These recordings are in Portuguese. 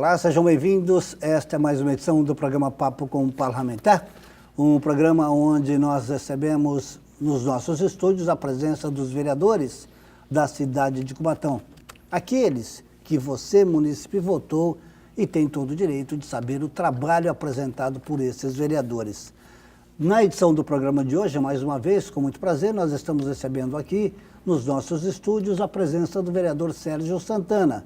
Olá, sejam bem-vindos. Esta é mais uma edição do programa Papo com o Parlamentar, um programa onde nós recebemos nos nossos estúdios a presença dos vereadores da cidade de Cubatão. Aqueles que você, munícipe, votou e tem todo o direito de saber o trabalho apresentado por esses vereadores. Na edição do programa de hoje, mais uma vez, com muito prazer, nós estamos recebendo aqui nos nossos estúdios a presença do vereador Sérgio Santana,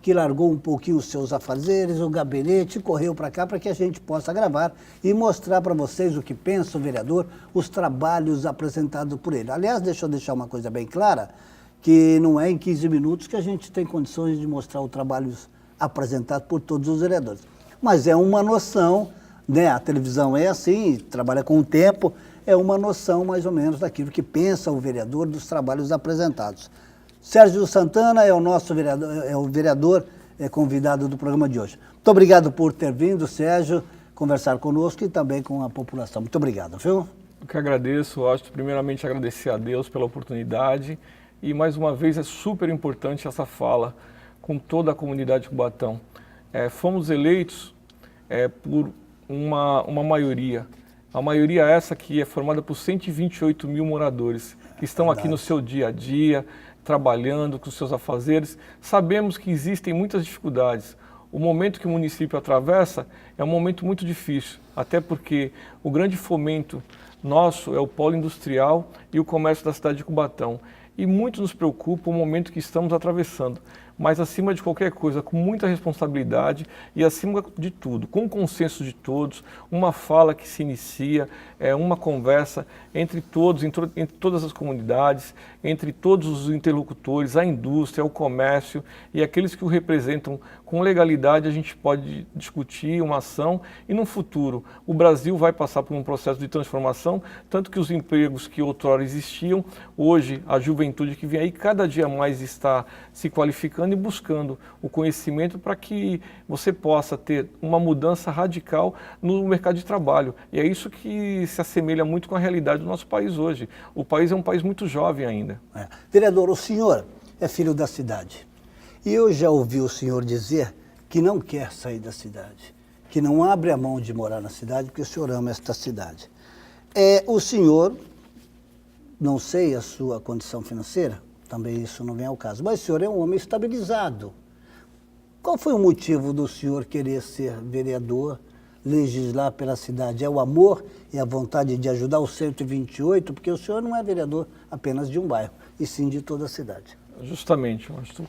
que largou um pouquinho os seus afazeres, o gabinete, e correu para cá para que a gente possa gravar e mostrar para vocês o que pensa o vereador, os trabalhos apresentados por ele. Aliás, deixa eu deixar uma coisa bem clara, que não é em 15 minutos que a gente tem condições de mostrar os trabalhos apresentados por todos os vereadores. Mas é uma noção, né? A televisão é assim, trabalha com o tempo, é uma noção mais ou menos daquilo que pensa o vereador dos trabalhos apresentados. Sérgio Santana é o nosso vereador convidado do programa de hoje. Muito obrigado por ter vindo, Sérgio, conversar conosco e também com a população. Muito obrigado, viu? Eu que agradeço, Washington. Primeiramente agradecer a Deus pela oportunidade e mais uma vez é super importante essa fala com toda a comunidade de Cubatão. Fomos eleitos por uma maioria. A maioria essa que é formada por 128 mil moradores que estão aqui no seu dia a dia, trabalhando com seus afazeres. Sabemos que existem muitas dificuldades. O momento que o município atravessa é um momento muito difícil, até porque o grande fomento nosso é o polo industrial e o comércio da cidade de Cubatão. E muito nos preocupa o momento que estamos atravessando, mas acima de qualquer coisa, com muita responsabilidade e acima de tudo, com o consenso de todos, uma fala que se inicia, uma conversa entre todos, entre todas as comunidades, entre todos os interlocutores, a indústria, o comércio e aqueles que o representam com legalidade, a gente pode discutir uma ação e no futuro o Brasil vai passar por um processo de transformação, tanto que os empregos que outrora existiam, hoje a juventude que vem aí cada dia mais está se qualificando e buscando o conhecimento para que você possa ter uma mudança radical no mercado de trabalho. E é isso que se assemelha muito com a realidade do nosso país hoje. O país é um país muito jovem ainda. Vereador, o senhor é filho da cidade. E eu já ouvi o senhor dizer que não quer sair da cidade, que não abre a mão de morar na cidade, porque o senhor ama esta cidade. O senhor, não sei a sua condição financeira, também isso não vem ao caso, mas o senhor é um homem estabilizado. Qual foi o motivo do senhor querer ser vereador, legislar pela cidade? É o amor e a vontade de ajudar os 128? Porque o senhor não é vereador apenas de um bairro, e sim de toda a cidade. Justamente, Washington.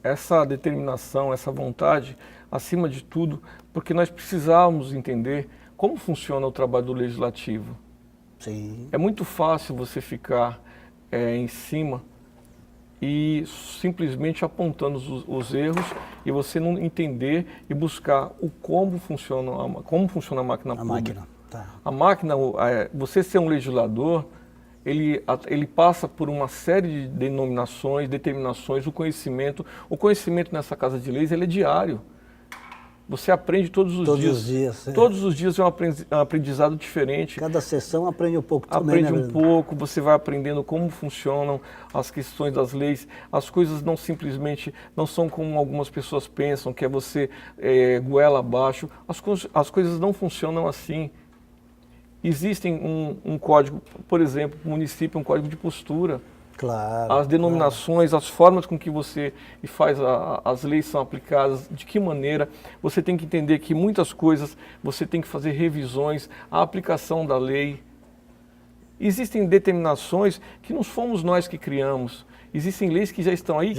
Essa determinação, essa vontade, acima de tudo, porque nós precisávamos entender como funciona o trabalho do legislativo. Sim. É muito fácil você ficar em cima e simplesmente apontando os erros e você não entender e buscar como funciona a máquina pública. A máquina, você ser um legislador, ele passa por uma série de denominações, determinações, o conhecimento nessa Casa de Leis ele é diário. Você aprende todos os dias. Todos os dias é um aprendizado diferente. Cada sessão aprende um pouco também. Aprende um pouco, você vai aprendendo como funcionam as questões das leis. As coisas não simplesmente, não são como algumas pessoas pensam, que é você goela abaixo. As coisas não funcionam assim. Existem um código, por exemplo, o município, um código de postura. Claro. As denominações, as formas com que você faz as leis são aplicadas, de que maneira, você tem que entender que muitas coisas você tem que fazer revisões, a aplicação da lei. Existem determinações que não fomos nós que criamos. Existem leis que já estão aí,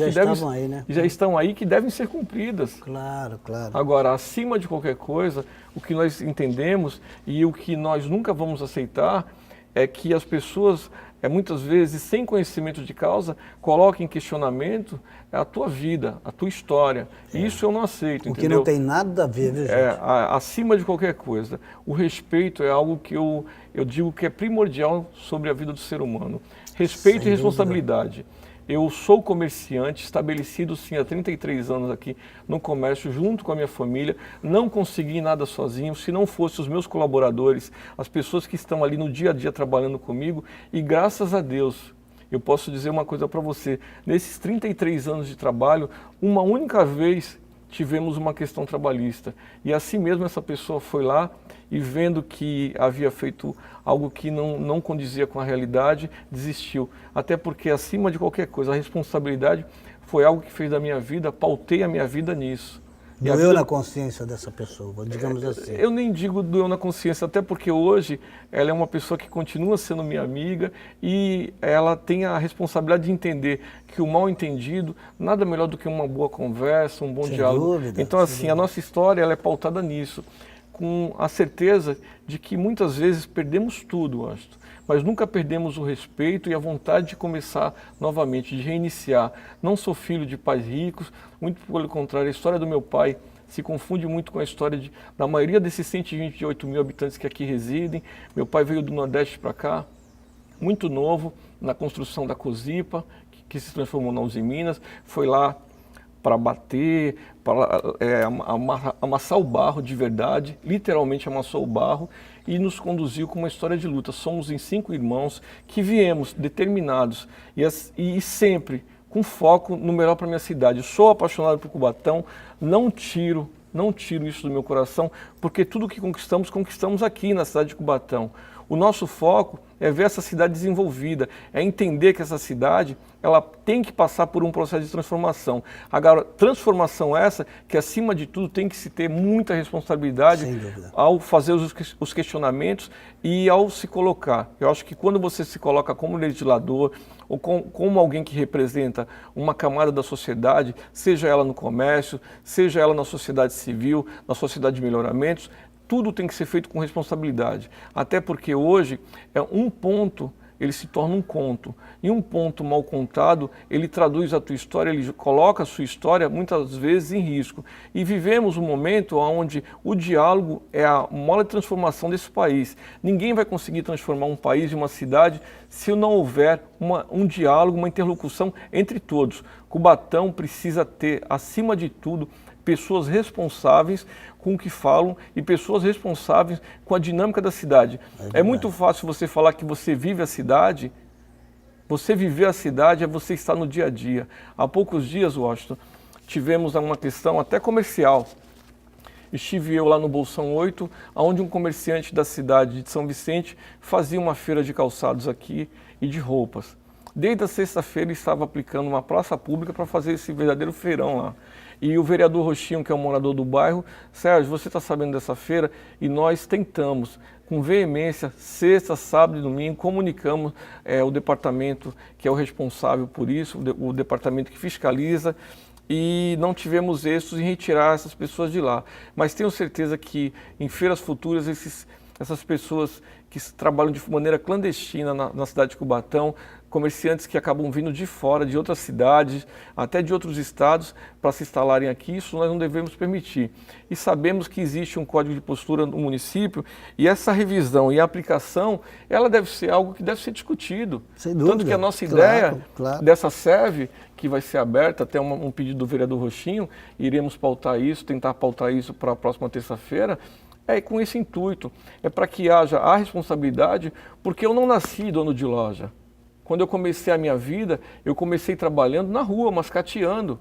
que devem ser cumpridas. Claro, claro. Agora, acima de qualquer coisa, o que nós entendemos e o que nós nunca vamos aceitar é que as pessoas, muitas vezes, sem conhecimento de causa, coloquem em questionamento a tua vida, a tua história. E isso eu não aceito, entendeu? O que não tem nada a ver, viu, gente? Acima de qualquer coisa. O respeito é algo que eu digo que é primordial sobre a vida do ser humano. Respeito e responsabilidade. Eu sou comerciante, estabelecido sim há 33 anos aqui no comércio, junto com a minha família. Não consegui nada sozinho, se não fosse os meus colaboradores, as pessoas que estão ali no dia a dia trabalhando comigo. E graças a Deus, eu posso dizer uma coisa para você. Nesses 33 anos de trabalho, uma única vez tivemos uma questão trabalhista. E assim mesmo essa pessoa foi lá e vendo que havia feito algo que não condizia com a realidade, desistiu. Até porque, acima de qualquer coisa, a responsabilidade foi algo que fez da minha vida, pautei a minha vida nisso. Doeu na consciência dessa pessoa, digamos assim. Eu nem digo doeu na consciência, até porque hoje ela é uma pessoa que continua sendo minha amiga e ela tem a responsabilidade de entender que o mal entendido nada melhor do que uma boa conversa, um bom diálogo. Então, assim, a nossa história ela é pautada nisso, com a certeza de que muitas vezes perdemos tudo, acho, mas nunca perdemos o respeito e a vontade de começar novamente, de reiniciar. Não sou filho de pais ricos, muito pelo contrário, a história do meu pai se confunde muito com a história da maioria desses 128 mil habitantes que aqui residem. Meu pai veio do Nordeste para cá, muito novo, na construção da Cosipa, que se transformou na Uzi Minas, foi lá para bater, para amassar o barro de verdade, literalmente amassou o barro e nos conduziu com uma história de luta. Somos em 5 irmãos que viemos determinados e sempre com foco no melhor para minha cidade. Eu sou apaixonado por Cubatão, não tiro isso do meu coração, porque tudo que conquistamos aqui na cidade de Cubatão. O nosso foco é ver essa cidade desenvolvida, é entender que essa cidade ela tem que passar por um processo de transformação. Agora, transformação essa que, acima de tudo, tem que se ter muita responsabilidade ao fazer os questionamentos e ao se colocar. Eu acho que quando você se coloca como legislador ou como alguém que representa uma camada da sociedade, seja ela no comércio, seja ela na sociedade civil, na sociedade de melhoramentos, tudo tem que ser feito com responsabilidade, até porque hoje um ponto ele se torna um conto, e um ponto mal contado, ele traduz a tua história, ele coloca a sua história muitas vezes em risco. E vivemos um momento onde o diálogo é a mola de transformação desse país. Ninguém vai conseguir transformar um país e uma cidade se não houver um diálogo, uma interlocução entre todos. Cubatão precisa ter, acima de tudo, pessoas responsáveis com o que falam e pessoas responsáveis com a dinâmica da cidade. É muito fácil você falar que você vive a cidade. Você viver a cidade é você estar no dia a dia. Há poucos dias, Washington, tivemos uma questão até comercial. Estive eu lá no Bolsão 8, onde um comerciante da cidade de São Vicente fazia uma feira de calçados aqui e de roupas. Desde a sexta-feira ele estava aplicando uma praça pública para fazer esse verdadeiro feirão lá. E o vereador Roxinho, que é um morador do bairro, Sérgio, você está sabendo dessa feira? E nós tentamos, com veemência, sexta, sábado e domingo, comunicamos o departamento que é o responsável por isso, o departamento que fiscaliza, e não tivemos êxitos em retirar essas pessoas de lá. Mas tenho certeza que em feiras futuras essas pessoas que trabalham de maneira clandestina na cidade de Cubatão, comerciantes que acabam vindo de fora, de outras cidades, até de outros estados, para se instalarem aqui, isso nós não devemos permitir. E sabemos que existe um código de postura no município, e essa revisão e aplicação, ela deve ser algo que deve ser discutido. Sem dúvida. Tanto que a nossa ideia dessa SEV, que vai ser aberta, até um pedido do vereador Roxinho, iremos pautar isso, tentar pautar isso para a próxima terça-feira, é com esse intuito, é para que haja a responsabilidade, porque eu não nasci dono de loja. Quando eu comecei a minha vida, eu comecei trabalhando na rua, mascateando.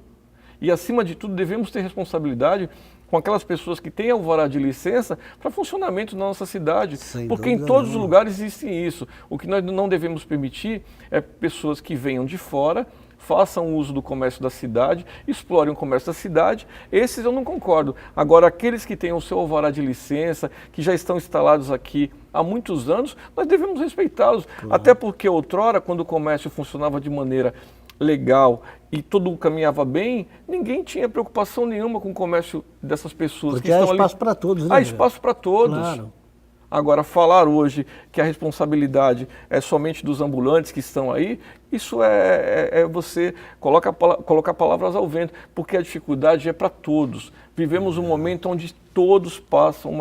E, acima de tudo, devemos ter responsabilidade com aquelas pessoas que têm alvará de licença para funcionamento na nossa cidade. Porque em todos os lugares existe isso. O que nós não devemos permitir é pessoas que venham de fora, façam uso do comércio da cidade, explorem o comércio da cidade. Esses eu não concordo. Agora, aqueles que têm o seu alvará de licença, que já estão instalados aqui há muitos anos, nós devemos respeitá-los. Até porque outrora, quando o comércio funcionava de maneira legal e tudo caminhava bem, ninguém tinha preocupação nenhuma com o comércio dessas pessoas. Porque há espaço para todos, né? Há espaço para todos. Claro. Agora, falar hoje que a responsabilidade é somente dos ambulantes que estão aí, isso é você colocar palavras ao vento, porque a dificuldade é para todos. Vivemos um momento onde todos passam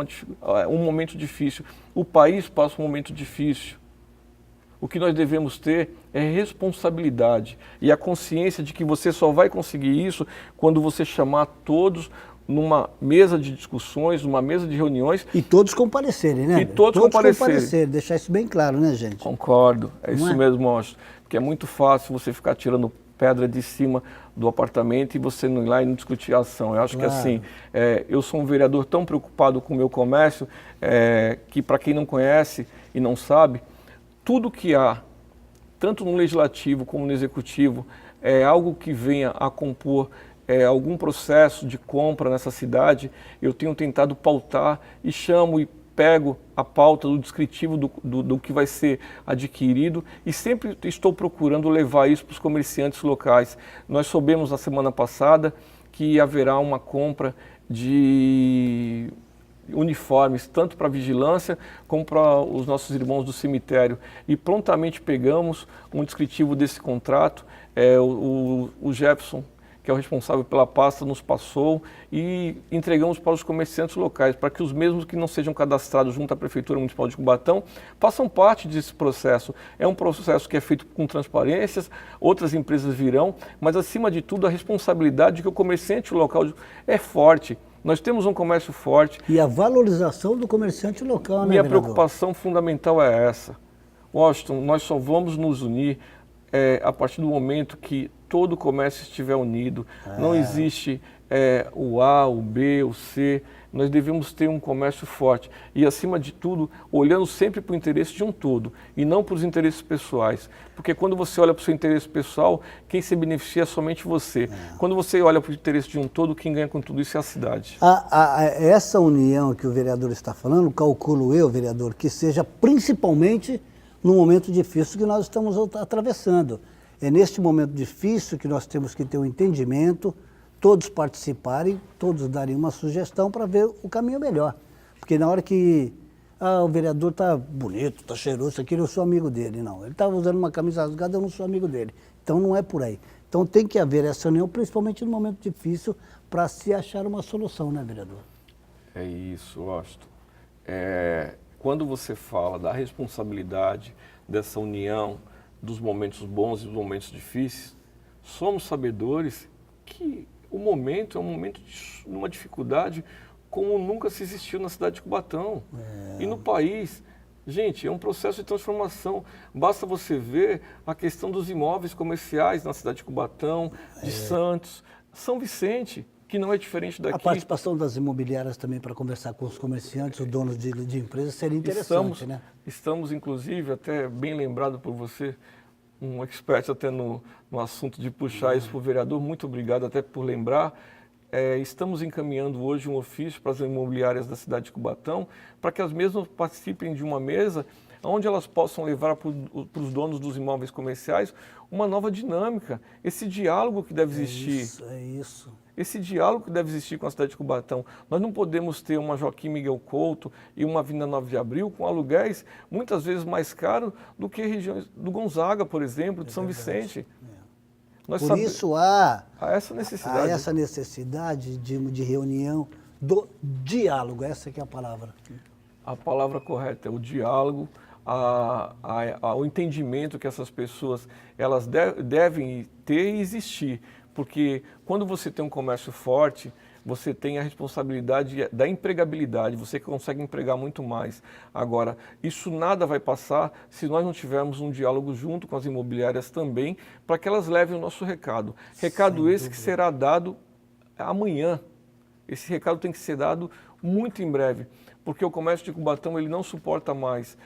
um momento difícil. O país passa um momento difícil. O que nós devemos ter é responsabilidade e a consciência de que você só vai conseguir isso quando você chamar todos numa mesa de discussões, numa mesa de reuniões. E todos comparecerem, né? E todos comparecerem. Deixar isso bem claro, né, gente? Concordo, é isso mesmo, Washington. Porque é muito fácil você ficar tirando pedra de cima do apartamento e você não ir lá e não discutir a ação. Eu acho que assim, eu sou um vereador tão preocupado com o meu comércio, que para quem não conhece e não sabe, tudo que há, tanto no legislativo como no executivo, é algo que venha a compor algum processo de compra nessa cidade, eu tenho tentado pautar e chamo e pego a pauta do descritivo do que vai ser adquirido e sempre estou procurando levar isso para os comerciantes locais. Nós soubemos na semana passada que haverá uma compra de uniformes, tanto para a vigilância como para os nossos irmãos do cemitério. E prontamente pegamos um descritivo desse contrato, o Jefferson, que é o responsável pela pasta, nos passou e entregamos para os comerciantes locais, para que os mesmos que não sejam cadastrados junto à Prefeitura Municipal de Cubatão façam parte desse processo. É um processo que é feito com transparências, outras empresas virão, mas acima de tudo a responsabilidade de que o comerciante local é forte. Nós temos um comércio forte. E a valorização do comerciante local, né, Minha vereador? preocupação fundamental é essa. Washington, nós só vamos nos unir a partir do momento que todo o comércio estiver unido. Não existe o A, o B, o C. Nós devemos ter um comércio forte. E, acima de tudo, olhando sempre para o interesse de um todo e não para os interesses pessoais. Porque quando você olha para o seu interesse pessoal, quem se beneficia é somente você. Quando você olha para o interesse de um todo, quem ganha com tudo isso é a cidade. Essa união que o vereador está falando, calculo eu, vereador, que seja principalmente no momento difícil que nós estamos atravessando. É neste momento difícil que nós temos que ter um entendimento, todos participarem, todos darem uma sugestão para ver o caminho melhor. Porque na hora que o vereador está bonito, está cheiroso, isso aqui eu sou amigo dele. Não, ele estava usando uma camisa rasgada, eu não sou amigo dele. Então não é por aí. Então tem que haver essa união, principalmente no momento difícil, para se achar uma solução, né, vereador? É isso, Washington. Quando você fala da responsabilidade dessa união, dos momentos bons e dos momentos difíceis, somos sabedores que o momento é um momento de uma dificuldade como nunca se existiu na cidade de Cubatão. E no país, gente, é um processo de transformação. Basta você ver a questão dos imóveis comerciais na cidade de Cubatão, de Santos, São Vicente, que não é diferente daqui. A participação das imobiliárias também para conversar com os comerciantes, os donos de empresas, seria interessante, né? Estamos, inclusive, até bem lembrado por você, um expert até no assunto de puxar isso para o vereador, muito obrigado até por lembrar. Estamos encaminhando hoje um ofício para as imobiliárias da cidade de Cubatão, para que as mesmas participem de uma mesa onde elas possam levar para os donos dos imóveis comerciais uma nova dinâmica, esse diálogo que deve existir. É isso. Esse diálogo que deve existir com a cidade de Cubatão. Nós não podemos ter uma Joaquim Miguel Couto e uma Avenida 9 de Abril com aluguéis muitas vezes mais caros do que regiões do Gonzaga, por exemplo, de São Vicente. Por isso há essa necessidade. Essa necessidade de reunião, do diálogo, essa que é a palavra. A palavra correta é o diálogo, o entendimento que essas pessoas elas devem ter e existir. Porque quando você tem um comércio forte, você tem a responsabilidade da empregabilidade, você consegue empregar muito mais. Agora, isso nada vai passar se nós não tivermos um diálogo junto com as imobiliárias também, para que elas levem o nosso recado. Recado esse que será dado amanhã. Esse recado tem que ser dado muito em breve, porque o comércio de Cubatão ele não suporta mais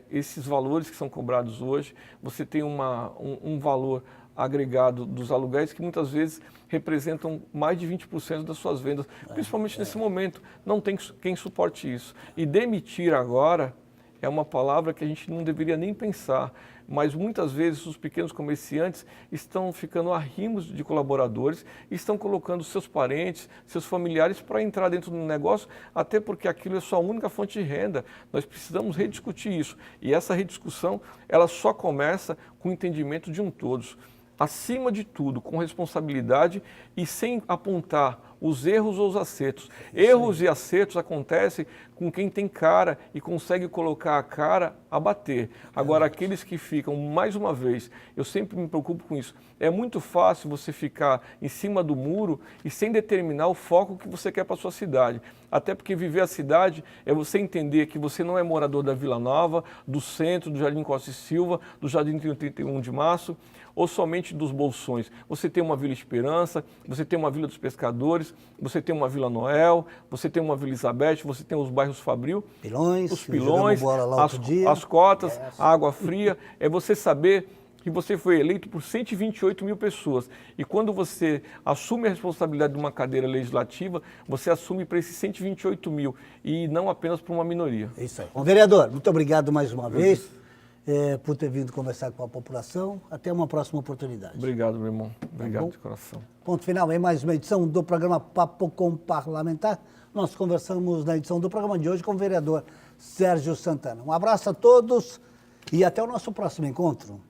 esses valores que são cobrados hoje. Você tem um valor agregado dos aluguéis que muitas vezes representam mais de 20% das suas vendas, principalmente nesse momento. Não tem quem suporte isso. E demitir agora é uma palavra que a gente não deveria nem pensar, mas muitas vezes os pequenos comerciantes estão ficando arrimos de colaboradores e estão colocando seus parentes, seus familiares para entrar dentro do negócio, até porque aquilo é sua única fonte de renda. Nós precisamos rediscutir isso. E essa rediscussão, ela só começa com o entendimento de um todos. Acima de tudo, com responsabilidade e sem apontar os erros ou os acertos. Erros e acertos acontecem com quem tem cara e consegue colocar a cara a bater. Agora, aqueles que ficam, mais uma vez, eu sempre me preocupo com isso, é muito fácil você ficar em cima do muro e sem determinar o foco que você quer para a sua cidade. Até porque viver a cidade é você entender que você não é morador da Vila Nova, do centro, do Jardim Costa e Silva, do Jardim 31 de Março, ou somente dos Bolsões. Você tem uma Vila Esperança, você tem uma Vila dos Pescadores, você tem uma Vila Noel, você tem uma Vila Elizabeth, você tem os bairros Fabril, Pilões, os Pilões, bola lá outro dia. as cotas, a água fria. É você saber que você foi eleito por 128 mil pessoas. E quando você assume a responsabilidade de uma cadeira legislativa, você assume para esses 128 mil e não apenas para uma minoria. É isso aí. Bom, vereador, muito obrigado mais uma vez por ter vindo conversar com a população. Até uma próxima oportunidade. Obrigado, meu irmão. Obrigado bom? de coração. Ponto final em mais uma edição do programa Papo com Parlamentar. Nós conversamos na edição do programa de hoje com o vereador Sérgio Santana. Um abraço a todos e até o nosso próximo encontro.